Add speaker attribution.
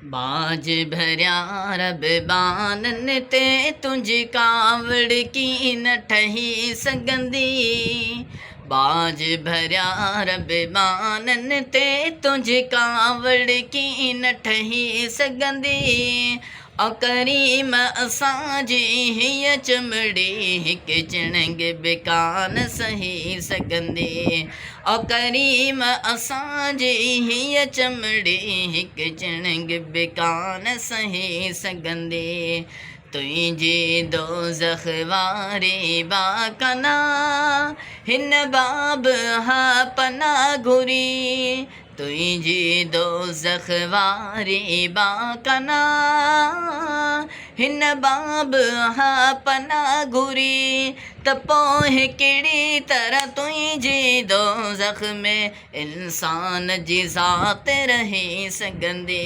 Speaker 1: बाज भरिया रब बानन ते तुंहिंजी कावड़ की न ठही सघंदी। बाज भरिया रब बानन ते तुंहिंजी कावड़ की न ठही सघंदी। ओ करीम असांजी हीअ चमड़ी हिकु चिणंग बि कान सही सघंदी। ओ करीम असांजी हीअ चमड़ी हिकु चिणंग बि कान सही सघंदी। तुंहिंजी दोज़ख वारी बाकना हिन बाब हा पनाह घुरी। तुंहिंजी दोज़ख वारी बाकना हिन बाब हा पनाह घुरी। त पोइ कहिड़ी तरह तुंहिंजी दोज़ख में इंसान जी ज़ात रही सघंदी।